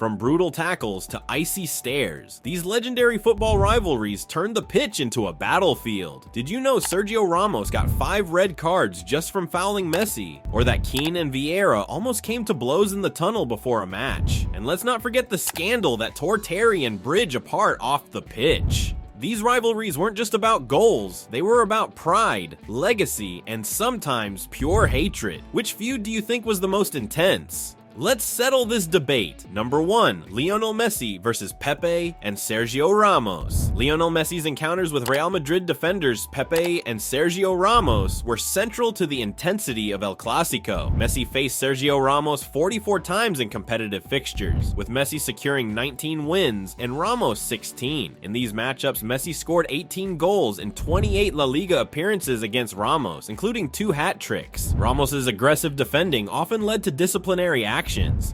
From brutal tackles to icy stares, these legendary football rivalries turned the pitch into a battlefield. Did you know Sergio Ramos got 5 red cards just from fouling Messi? Or that Keane and Vieira almost came to blows in the tunnel before a match? And let's not forget the scandal that tore Terry and Bridge apart off the pitch. These rivalries weren't just about goals, they were about pride, legacy, and sometimes pure hatred. Which feud do you think was the most intense? Let's settle this debate. Number 1, Lionel Messi versus Pepe and Sergio Ramos. Lionel Messi's encounters with Real Madrid defenders Pepe and Sergio Ramos were central to the intensity of El Clasico. Messi faced Sergio Ramos 44 times in competitive fixtures, with Messi securing 19 wins and Ramos 16. In these matchups, Messi scored 18 goals in 28 La Liga appearances against Ramos, including 2 hat tricks. Ramos's aggressive defending often led to disciplinary action.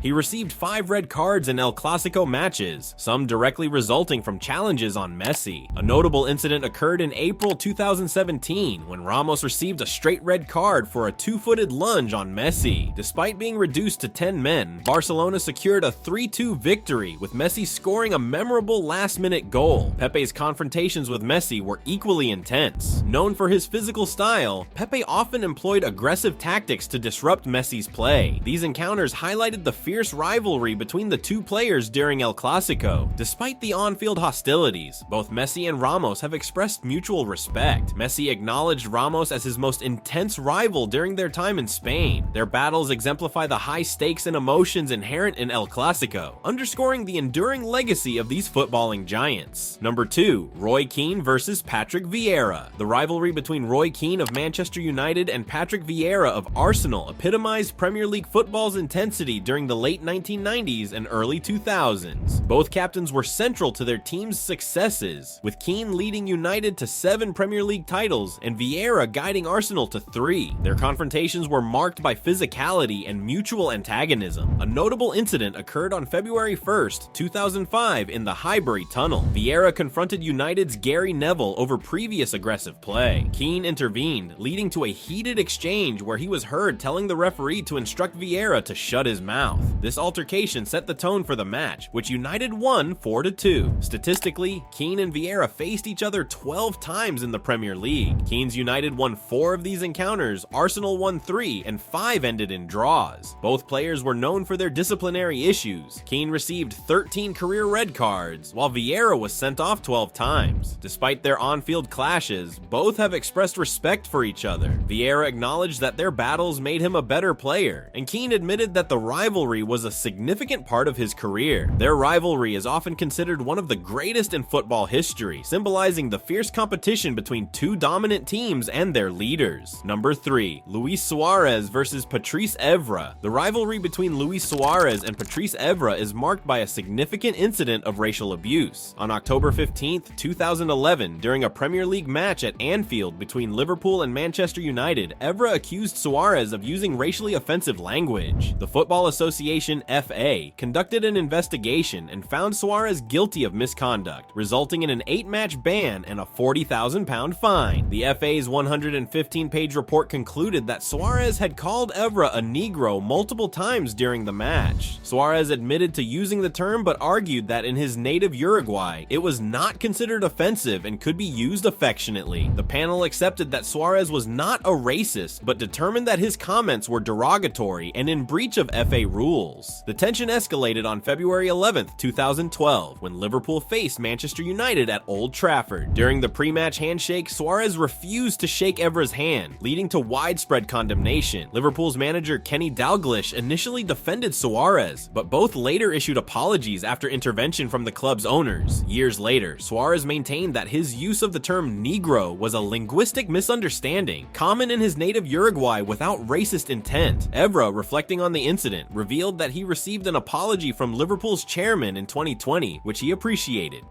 He received 5 red cards in El Clasico matches, some directly resulting from challenges on Messi. A notable incident occurred in April 2017 when Ramos received a straight red card for a 2-footed lunge on Messi. Despite being reduced to 10 men, Barcelona secured a 3-2 victory, with Messi scoring a memorable last-minute goal. Pepe's confrontations with Messi were equally intense. Known for his physical style, Pepe often employed aggressive tactics to disrupt Messi's play. These encounters highlighted the fierce rivalry between the two players during El Clasico. Despite the on-field hostilities, both Messi and Ramos have expressed mutual respect. Messi acknowledged Ramos as his most intense rival during their time in Spain. Their battles exemplify the high stakes and emotions inherent in El Clasico, underscoring the enduring legacy of these footballing giants. Number 2, Roy Keane versus Patrick Vieira. The rivalry between Roy Keane of Manchester United and Patrick Vieira of Arsenal epitomized Premier League football's intensity during the late 1990s and early 2000s. Both captains were central to their team's successes, with Keane leading United to 7 Premier League titles and Vieira guiding Arsenal to 3. Their confrontations were marked by physicality and mutual antagonism. A notable incident occurred on February 1st, 2005 in the Highbury Tunnel. Vieira confronted United's Gary Neville over previous aggressive play. Keane intervened, leading to a heated exchange where he was heard telling the referee to instruct Vieira to shut his mouth. This altercation set the tone for the match, which United won 4-2. Statistically, Keane and Vieira faced each other 12 times in the Premier League. Keane's United won 4 of these encounters, Arsenal won 3, and 5 ended in draws. Both players were known for their disciplinary issues. Keane received 13 career red cards, while Vieira was sent off 12 times. Despite their on-field clashes, both have expressed respect for each other. Vieira acknowledged that their battles made him a better player, and Keane admitted that the rivalry was a significant part of his career. Their rivalry is often considered one of the greatest in football history, symbolizing the fierce competition between 2 dominant teams and their leaders. Number 3, Luis Suarez versus Patrice Evra. The rivalry between Luis Suarez and Patrice Evra is marked by a significant incident of racial abuse. On October 15, 2011, during a Premier League match at Anfield between Liverpool and Manchester United, Evra accused Suarez of using racially offensive language. The Football Association FA conducted an investigation and found Suarez guilty of misconduct, resulting in an 8-match ban and a £40,000 fine. The FA's 115-page report concluded that Suarez had called Evra a Negro multiple times during the match. Suarez admitted to using the term but argued that in his native Uruguay, it was not considered offensive and could be used affectionately. The panel accepted that Suarez was not a racist, but determined that his comments were derogatory and in breach of FA rules. The tension escalated on February 11, 2012, when Liverpool faced Manchester United at Old Trafford. During the pre-match handshake, Suarez refused to shake Evra's hand, leading to widespread condemnation. Liverpool's manager Kenny Dalglish initially defended Suarez, but both later issued apologies after intervention from the club's owners. Years later, Suarez maintained that his use of the term Negro was a linguistic misunderstanding, common in his native Uruguay without racist intent. Evra, reflecting on the incident, revealed that he received an apology from Liverpool's chairman in 2020, which he appreciated.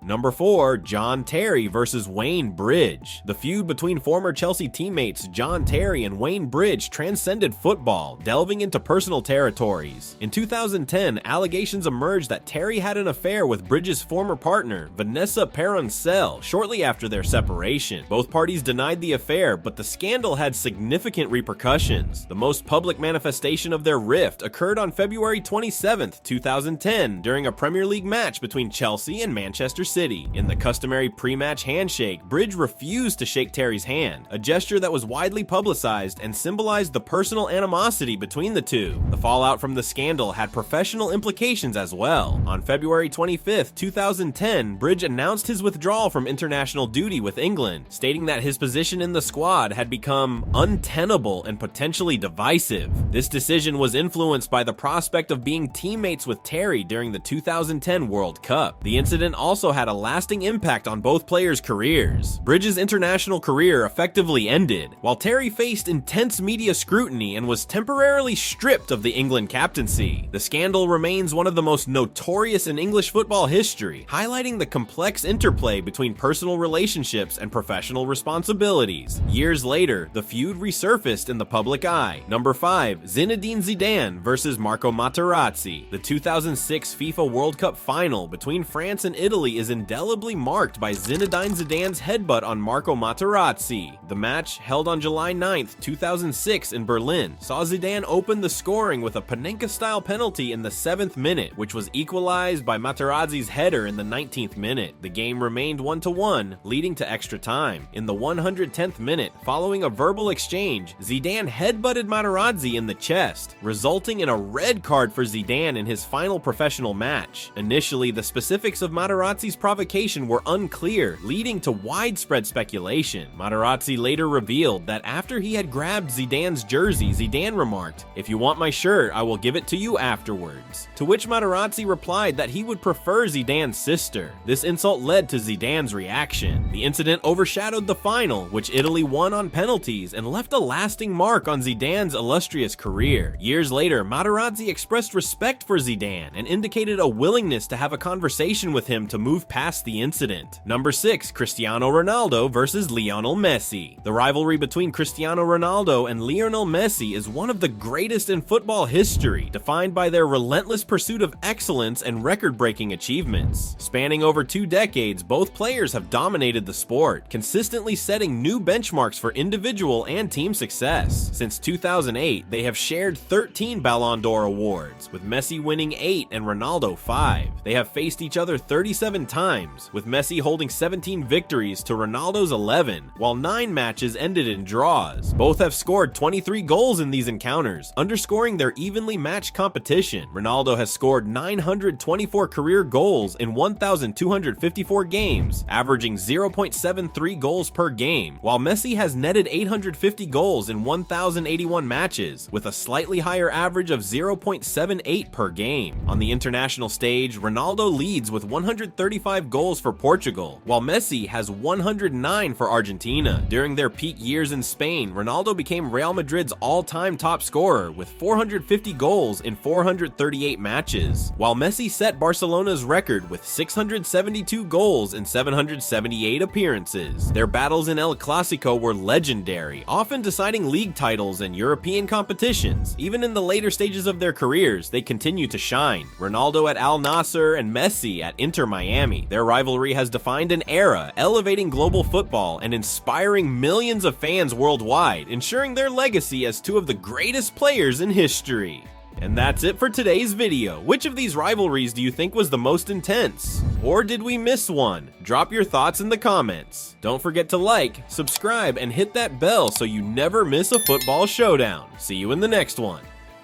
Number 4, John Terry versus Wayne Bridge. The feud between former Chelsea teammates John Terry and Wayne Bridge transcended football, delving into personal territories. In 2010, allegations emerged that Terry had an affair with Bridges' former partner, Vanessa Peroncel, shortly after their separation. Both parties denied the affair, but the scandal had significant repercussions. The most public manifestation of their rift occurred on February 27, 2010, during a Premier League match between Chelsea and Manchester City. In the customary pre-match handshake, Bridge refused to shake Terry's hand, a gesture that was widely publicized and symbolized the personal animosity between the two. The fallout from the scandal had professional implications as well. On February 25, 2010, Bridge announced his withdrawal from international duty with England, stating that his position in the squad had become untenable and potentially divisive. This decision was influenced by the prospect of being teammates with Terry during the 2010 World Cup. The incident also had a lasting impact on both players' careers. Bridges' international career effectively ended, while Terry faced intense media scrutiny and was temporarily stripped of the England captaincy. The scandal remains one of the most notorious in English football history, highlighting the complex interplay between personal relationships and professional responsibilities. Years later, the feud resurfaced in the public eye. Number 5, Zinedine Zidane versus Marco Materazzi. The 2006 FIFA World Cup final between France and Italy is indelibly marked by Zinedine Zidane's headbutt on Marco Materazzi. The match, held on July 9, 2006 in Berlin, saw Zidane open the scoring with a Panenka-style penalty in the 7th minute, which was equalized by Materazzi's header in the 19th minute. The game remained 1-1, leading to extra time. In the 110th minute, following a verbal exchange, Zidane headbutted Materazzi in the chest, resulting in a red card for Zidane in his final professional match. Initially, the specifics of Materazzi's provocation were unclear, leading to widespread speculation. Materazzi later revealed that after he had grabbed Zidane's jersey, Zidane remarked, "If you want my shirt, I will give it to you afterwards." To which Materazzi replied that he would prefer Zidane's sister. This insult led to Zidane's reaction. The incident overshadowed the final, which Italy won on penalties and left a lasting mark on Zidane's illustrious career. Years later, Materazzi expressed respect for Zidane and indicated a willingness to have a conversation with him to move past the incident. Number 6, Cristiano Ronaldo versus Lionel Messi. The rivalry between Cristiano Ronaldo and Lionel Messi is one of the greatest in football history, defined by their relentless pursuit of excellence and record-breaking achievements. Spanning over 2 decades, both players have dominated the sport, consistently setting new benchmarks for individual and team success. Since 2008, they have shared 13 Ballon d'Or awards, with Messi winning 8 and Ronaldo 5. They have faced each other 37 times, with Messi holding 17 victories to Ronaldo's 11, while 9 matches ended in draws. Both have scored 23 goals in these encounters, underscoring their evenly matched competition. Ronaldo has scored 924 career goals in 1,254 games, averaging 0.73 goals per game, while Messi has netted 850 goals in 1,081 matches, with a slightly higher average of 0.78 per game. On the international stage, Ronaldo leads with 135 goals for Portugal, while Messi has 109 for Argentina. During their peak years in Spain, Ronaldo became Real Madrid's all-time top scorer with 450 goals in 438 matches, while Messi set Barcelona's record with 672 goals in 778 appearances. Their battles in El Clasico were legendary, often deciding league titles and European competitions. Even in the later stages of their careers, they continue to shine. Ronaldo at Al Nassr and Messi at Inter Miami. Their rivalry has defined an era, elevating global football and inspiring millions of fans worldwide, ensuring their legacy as two of the greatest players in history. And that's it for today's video. Which of these rivalries do you think was the most intense? Or did we miss one? Drop your thoughts in the comments. Don't forget to like, subscribe, and hit that bell so you never miss a football showdown. See you in the next one.